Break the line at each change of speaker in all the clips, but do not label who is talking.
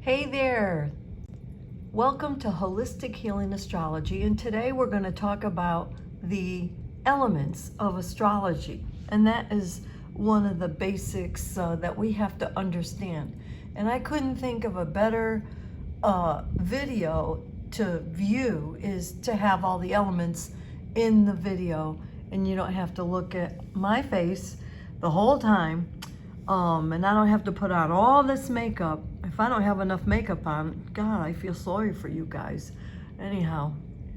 Hey there, welcome to Holistic Healing Astrology, and today we're going to talk about the elements of astrology, and that is one of the basics that we have to understand. And I couldn't think of a better video to view is to have all the elements in the video, and you don't have to look at my face the whole time, and I don't have to put on all this makeup. If I don't have enough makeup on, God, I feel sorry for you guys. Anyhow,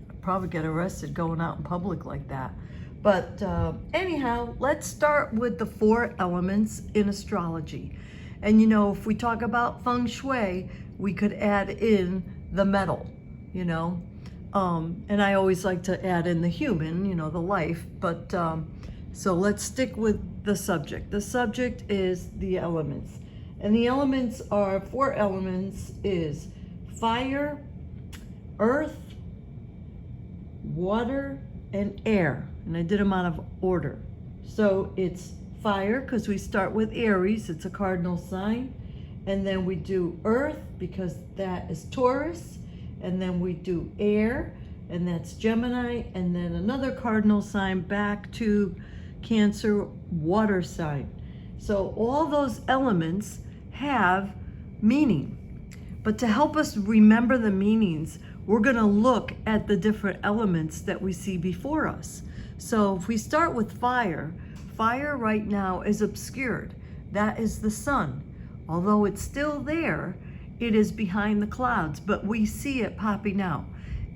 I'd probably get arrested going out in public like that. But anyhow, let's start with the 4 elements in astrology. And you know, if we talk about feng shui, we could add in the metal, you know. And I always like to add in the human, you know, the life. But so let's stick with the subject. The subject is the elements. And the elements are 4 elements is fire, earth, water, and air. And I did them out of order. So it's fire because we start with Aries, it's a cardinal sign. And then we do earth because that is Taurus. And then we do air, and that's Gemini. And then another cardinal sign back to Cancer, water sign. So all those elements have meaning. But to help us remember the meanings, we're going to look at the different elements that we see before us. So if we start with fire, fire right now is obscured. That is the sun. Although it's still there, it is behind the clouds, but we see it popping out.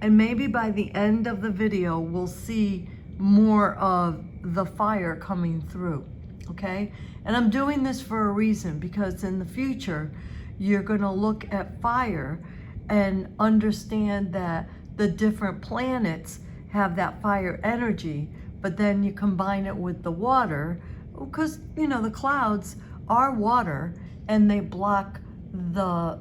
And maybe by the end of the video, we'll see more of the fire coming through, okay? And I'm doing this for a reason, because in the future, you're gonna look at fire and understand that the different planets have that fire energy, but then you combine it with the water, because, you know, the clouds are water and they block the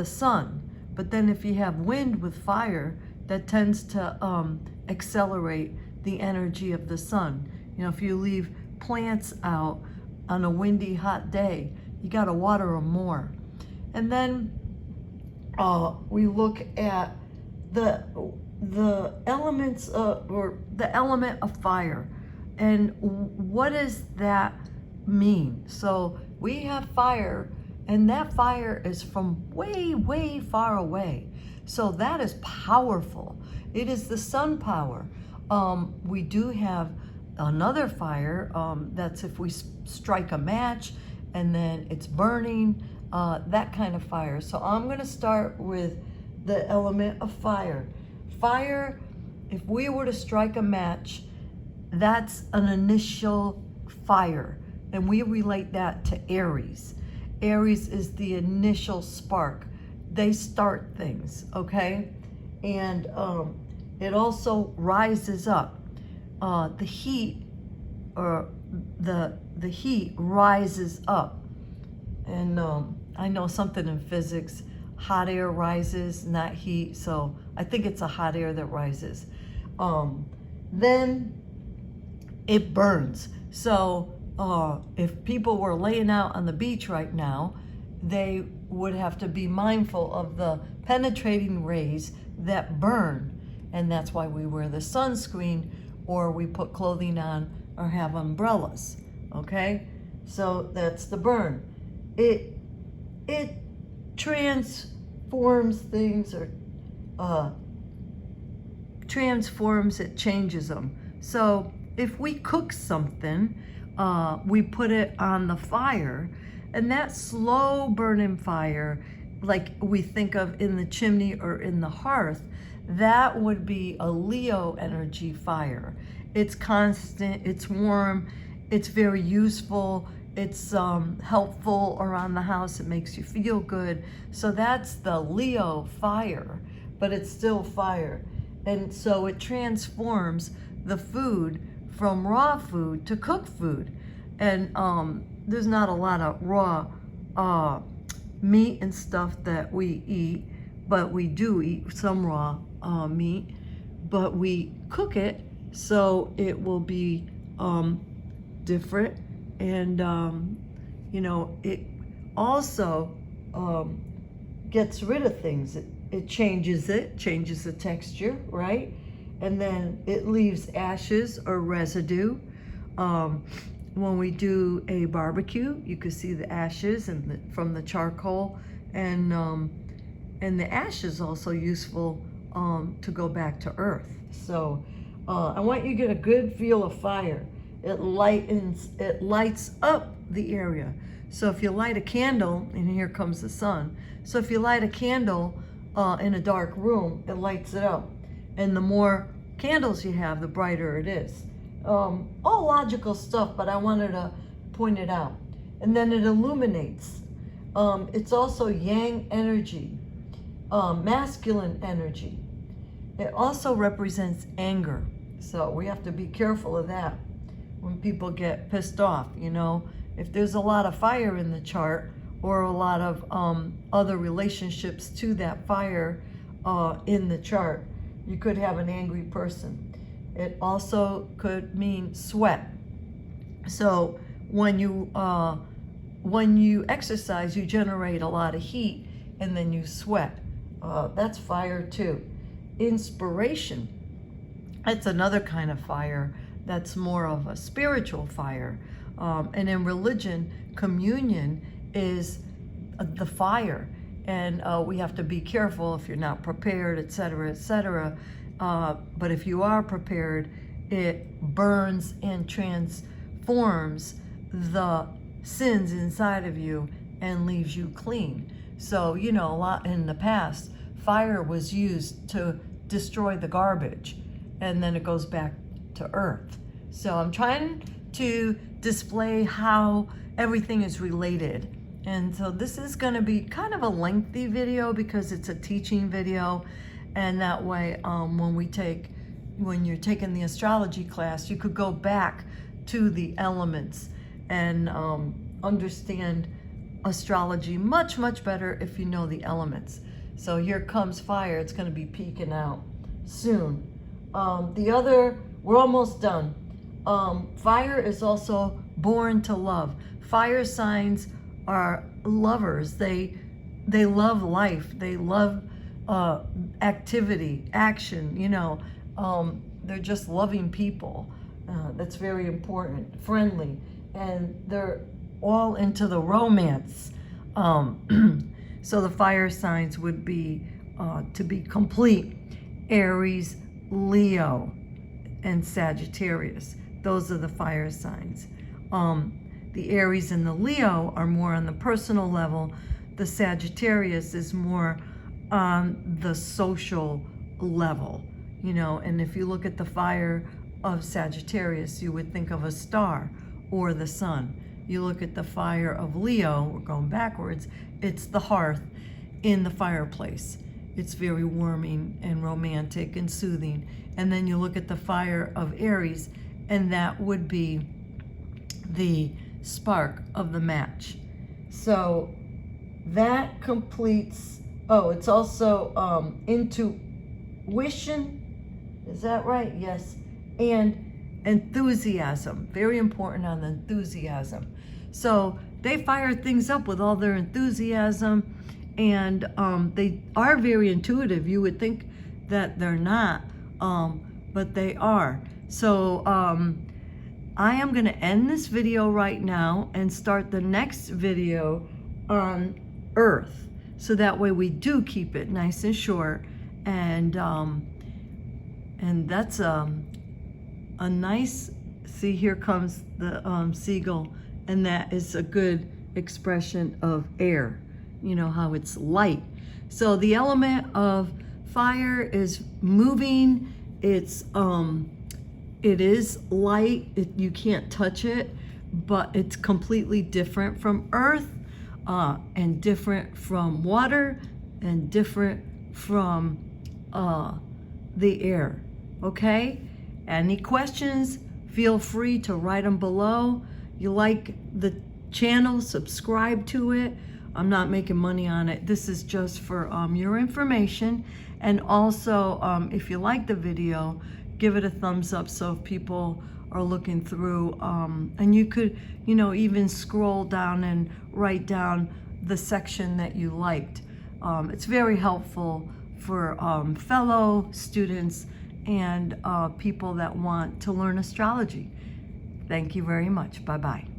sun. But then if you have wind with fire, that tends to accelerate the energy of the sun. You know, if you leave plants out on a windy, hot day, you gotta water them more. And then we look at the elements or the element of fire, and what does that mean? So we have fire, and that fire is from way, way far away. So that is powerful. It is the sun power. We do have another fire, that's if we strike a match and then it's burning, that kind of fire. So I'm gonna start with the element of fire. Fire, if we were to strike a match, that's an initial fire. And we relate that to Aries. Aries is the initial spark. They start things, okay? And it also rises up. The heat, or the heat rises up. And I know something in physics, hot air rises, not heat. So I think it's a hot air that rises. Then it burns. So if people were laying out on the beach right now, they would have to be mindful of the penetrating rays that burn. And that's why we wear the sunscreen, or we put clothing on, or have umbrellas, okay? So that's the burn. It transforms things, or transforms, it changes them. So if we cook something, we put it on the fire, and that slow burning fire, like we think of in the chimney or in the hearth, that would be a Leo energy fire. It's constant, it's warm, it's very useful, it's helpful around the house, it makes you feel good. So that's the Leo fire, but it's still fire. And so it transforms the food from raw food to cooked food. And there's not a lot of raw meat and stuff that we eat, but we do eat some raw meat, but we cook it so it will be different. And you know, it also gets rid of things. It changes the texture, right? And then it leaves ashes or residue. When we do a barbecue, you can see the ashes from the charcoal, and the ash is also useful to go back to earth. So I want you to get a good feel of fire. It lights up the area. So if you light a candle, and here comes the sun. So if you light a candle in a dark room, it lights it up. And the more candles you have, the brighter it is. All logical stuff, but I wanted to point it out. And then it illuminates. It's also yang energy, masculine energy. It also represents anger. So we have to be careful of that when people get pissed off. You know, if there's a lot of fire in the chart, or a lot of other relationships to that fire in the chart, you could have an angry person. It also could mean sweat. So when you exercise, you generate a lot of heat, and then you sweat. That's fire too. Inspiration, that's another kind of fire. That's more of a spiritual fire. And in religion, communion is the fire. And we have to be careful if you're not prepared, etc., etc. But if you are prepared, it burns and transforms the sins inside of you and leaves you clean. So, you know, a lot in the past, fire was used to destroy the garbage, and then it goes back to earth. So I'm trying to display how everything is related. And so this is going to be kind of a lengthy video because it's a teaching video. And that way, when you're taking the astrology class, you could go back to the elements and understand astrology much, much better if you know the elements. So here comes fire. It's going to be peeking out soon. We're almost done. Fire is also born to love. Fire signs are lovers. They love life. They love activity, action, you know. They're just loving people. That's very important. Friendly. And they're all into the romance. So the fire signs would be, to be complete, Aries, Leo, and Sagittarius. Those are the fire signs. The Aries and the Leo are more on the personal level. The Sagittarius is more on the social level, you know. And if you look at the fire of Sagittarius, you would think of a star or the sun. You look at the fire of Leo, we're going backwards, it's the hearth in the fireplace. It's very warming and romantic and soothing. And then you look at the fire of Aries, and that would be the spark of the match. So that completes, it's also intuition, is that right? Yes. And enthusiasm, very important on the enthusiasm. So they fire things up with all their enthusiasm, and they are very intuitive. You would think that they're not, but they are. So I am going to end this video right now and start the next video on Earth, so that way we do keep it nice and short. And that's a nice, see, here comes the seagull, and that is a good expression of air, you know, how it's light. So the element of fire is moving. It is light. You can't touch it, but it's completely different from earth, and different from water, and different from the air. Okay? Any questions? Feel free to write them below. You like the channel, subscribe to it. I'm not making money on it. This is just for your information. And also, if you like the video, give it a thumbs up so if people are looking through, and you could, you know, even scroll down and write down the section that you liked. it's very helpful for fellow students and people that want to learn astrology. Thank you very much. Bye-bye.